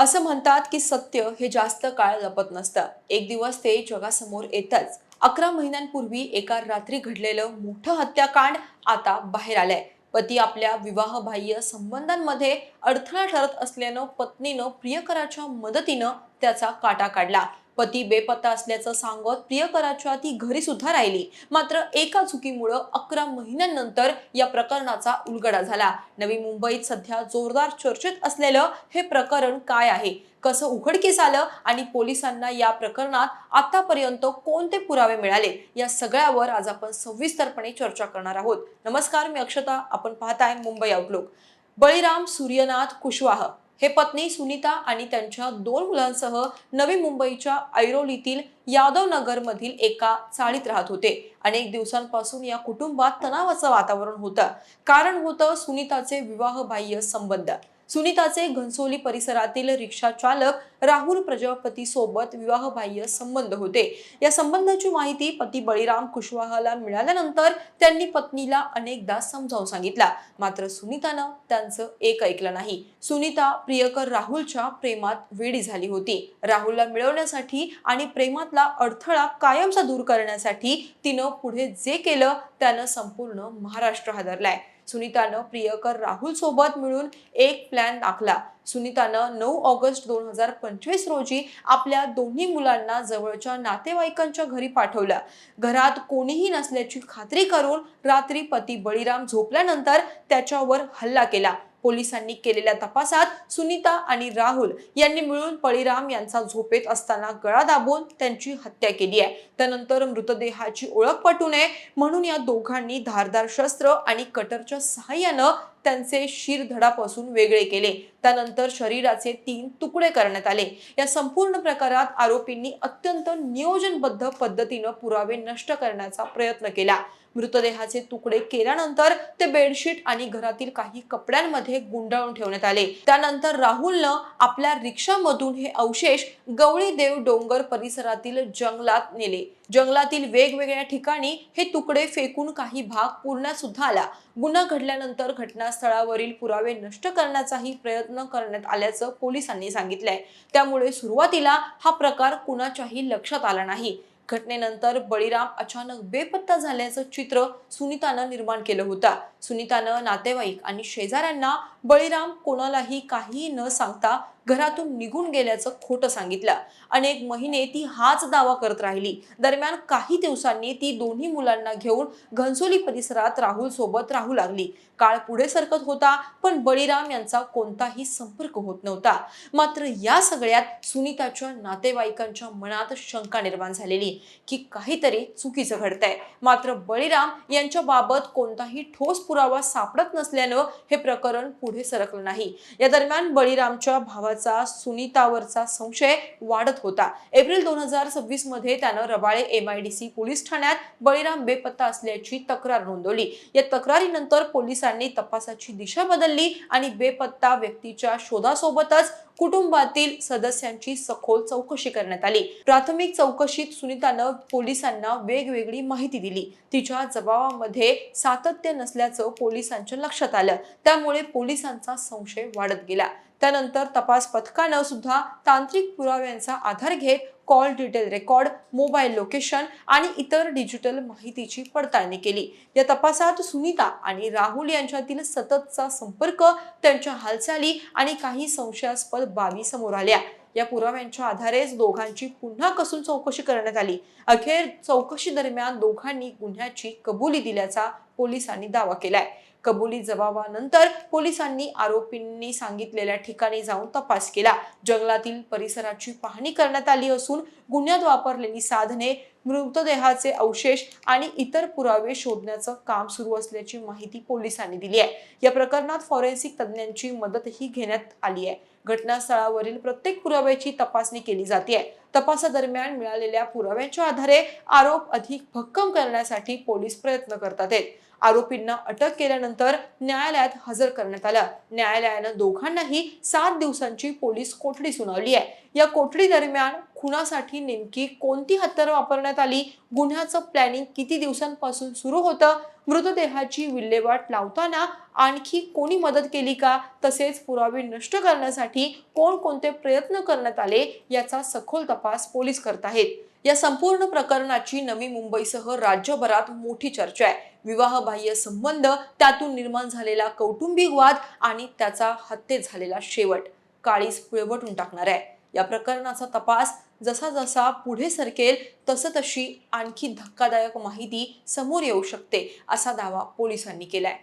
असं म्हणतात की सत्य हे जास्त काळ लपत नसतं. एक दिवस ते जगासमोर येतच. 11 महिन्यांपूर्वी एका रात्री घडलेलं मोठं हत्याकांड आता बाहेर आलंय. पती आपल्या विवाहबाह्य संबंधांमध्ये अडथळा ठरत असल्यानं पत्नीनं प्रियकराच्या मदतीनं त्याचा काटा काढला. पती बेपत्ता असल्याचं सांगत प्रियकराच्या ती घरी सुद्धा राहिली. मात्र एका चुकीमुळं 11 महिन्यांनंतर या प्रकरणाचा उलगडा झाला. नवी मुंबईत सध्या जोरदार चर्चेत असलेलं हे प्रकरण काय आहे, कसं उघडकीस आलं आणि पोलिसांना या प्रकरणात आतापर्यंत कोणते पुरावे मिळाले, या सगळ्यावर आज आपण सविस्तरपणे चर्चा करणार आहोत. नमस्कार, मी अक्षता. आपण पाहताय मुंबई आउटलुक. बळीराम सूर्यनाथ कुशवाह हे पत्नी सुनीता आणि त्यांच्या 2 मुलांसह नवी मुंबईच्या ऐरोलीतील यादव नगर मधील एका चाळीत राहत होते. अनेक दिवसांपासून या कुटुंबात तणावाचं वातावरण होतं. कारण होतं सुनीताचे विवाहबाह्य संबंध. सुनीताचे घनसोली परिसरातील रिक्षा चालक राहुल प्रजापती सोबत विवाहबाह्य संबंध होते. या संबंधाची माहिती पती बळीराम कुशवाहला मिळाल्यानंतर त्यांनी पत्नीला अनेकदा समजावून सांगितला. मात्र सुनीतानं त्यांचं एक ऐकलं नाही. सुनीता प्रियकर राहुलच्या प्रेमात वेडी झाली होती. राहुलला मिळवण्यासाठी आणि प्रेमातला अडथळा कायमचा दूर करण्यासाठी तिनं पुढे जे केलं त्यानं संपूर्ण महाराष्ट्र हादरलाय. सुनीतानं प्रियकर राहुल सोबत मिळून एक प्लॅन आखला. सुनीतानं 9 ऑगस्ट 2025 रोजी आपल्या दोन्ही मुलांना जवळच्या नातेवाईकांच्या घरी पाठवलं. घरात कोणीही नसल्याची खात्री करून रात्री पती बळीराम झोपल्यानंतर त्याच्यावर हल्ला केला. पोलिसांनी केलेल्या तपासात सुनीता आणि राहुल यांनी मिळून बळीराम यांचा झोपेत असताना गळा दाबून त्यांची हत्या केली आहे. त्यानंतर मृतदेहाची ओळख पटू नये म्हणून या दोघांनी धारदार शस्त्र आणि कटरच्या सहाय्यानं त्यांचे शिर धडापासून वेगळे केले. त्यानंतर शरीराचे 3 तुकडे करण्यात आले. या संपूर्ण प्रकारात आरोपींनी अत्यंत नियोजनबद्ध पद्धतीनं पुरावे नष्ट करण्याचा प्रयत्न केला. मृतदेहाचे तुकडे केल्यानंतर ते बेडशीट आणि घरातील काही कपड्यांमध्ये गुंडाळून ठेवण्यात आले. त्यानंतर राहुलनं आपल्या रिक्षामधून हे अवशेष गवळी देव डोंगर परिसरातील जंगलात नेले. जंगलातील वेगवेगळ्या ठिकाणी हे तुकडे फेकून काही भाग पुरण्यात सुद्धा आला. गुन्हा घडल्यानंतर घटनास्थळावरील पुरावे नष्ट करण्याचाही प्रयत्न करण्यात आल्याचं पोलिसांनी सांगितलंय. त्यामुळे सुरुवातीला हा प्रकार कुणाच्याही लक्षात आला नाही. घटनेनंतर बळीराम अचानक बेपत्ता झाल्याचं चित्र सुनीतानं निर्माण केलं होतं. सुनीतानं नातेवाईक आणि शेजाऱ्यांना बळीराम कोणालाही काहीही न सांगता घरातून निघून गेल्याचं खोटं सांगितलं. अनेक महिने ती हाच दावा करत राहिली. दरम्यान काही दिवसांनी ती दोन्ही मुलांना घेऊन घनसोली परिसरात राहुल सोबत राहू लागली. काळ पुढे सरकत होता, पण बळीराम यांचा कोणताही संपर्क होत नव्हता. मात्र या सगळ्यात सुनीताच्या नातेवाईकांच्या मनात शंका निर्माण झालेली की काहीतरी चुकीचं घडतंय. मात्र बळीराम यांच्या बाबत कोणताही ठोस पुरावा सापडत नसल्यानं हे प्रकरण पुढे सरकलं नाही. या दरम्यान बळीरामच्या भावाचा सुनीतावरचा संशय वाढत होता. एप्रिल 2026 मध्ये त्यानं रबाळे MIDC पोलीस ठाण्यात बळीराम बेपत्ता असल्याची तक्रार नोंदवली. या तक्रारीनंतर पोलिसांनी तपासाची दिशा बदलली आणि बेपत्ता व्यक्तीच्या शोधासोबतच कुटुंबातील सदस्यांची सखोल चौकशी करण्यात आली. प्राथमिक चौकशीत सुनीतानं पोलिसांना वेगवेगळी माहिती दिली. तिच्या जबाबामध्ये सातत्य नसल्याचं पोलिसांच्या लक्षात आलं. त्यामुळे पोलिसांचा संशय वाढत गेला. त्यानंतर तपास पथकानं सुद्धा तांत्रिक पुराव्यांचा आधार घेत call detail record, mobile location आणि इतर डिजिटल माहितीची पडताळणी केली. या तपासात सुनीता आणि राहुल यांच्यातील सततचा संपर्क, त्यांच्या हालचाली आणि काही संशयास्पद बाबी समोर आल्या. या पुराव्यांच्या आधारेच दोघांची पुन्हा कसून चौकशी करण्यात आली. अखेर चौकशी दरम्यान दोघांनी गुन्ह्याची कबुली दिल्याचा पोलिसांनी दावा केलाय. कबुली जबाबानंतर पोलिसांनी आरोपींनी सांगितलेल्या ठिकाणी जाऊन तपास केला. जंगलातील परिसराची पाहणी करण्यात आली असून गुन्ह्यात वापरलेली साधने, मृतदेहाचे अवशेष आणि इतर पुरावे शोधण्याचं काम सुरू असल्याची माहिती पोलिसांनी दिली आहे. या प्रकरणात फॉरेन्सिक तज्ज्ञांची मदतही घेण्यात आली आहे. घटनास्थळावरील प्रत्येक पुराव्याची तपासणी केली जाते. तपासादरम्यान मिळालेल्या पुराव्यांच्या आधारे आरोप अधिक भक्कम करण्यासाठी पोलीस प्रयत्न करतात. आरोपींना अटक केल्यानंतर न्यायालयात हजर करण्यात आलं. न्यायालयानं दोघांनाही 7 दिवसांची पोलीस कोठडी सुनावली आहे. या कोठडी दरम्यान खुनासाठी नेमकी कोणती हत्यारं वापरण्यात आली, गुन्ह्याचं प्लॅनिंग किती दिवसांपासून सुरू होतं मृतदेहाची विल्हेवाट लावताना आणखी कोणी मदत केली का, तसेच पुरावे नष्ट करण्यासाठी कोणकोणते प्रयत्न करण्यात आले याचा सखोल तपास पोलीस करत आहेत। या संपूर्ण प्रकरणाची नवी मुंबईसह राज्यभरात मोठी चर्चा आहे। विवाहबाह्य संबंध, त्यातून निर्माण झालेला कौटुंबिक वाद आणि त्याचा हत्येत झालेला शेवट काळीज पिळवटून टाकणार आहे। या प्रकरणाचा तपास जसा जसा पुढे सरकेल तशी आणखी धक्कादायक माहिती समोर येऊ शकते, असा दावा पोलिसांनी केलाय।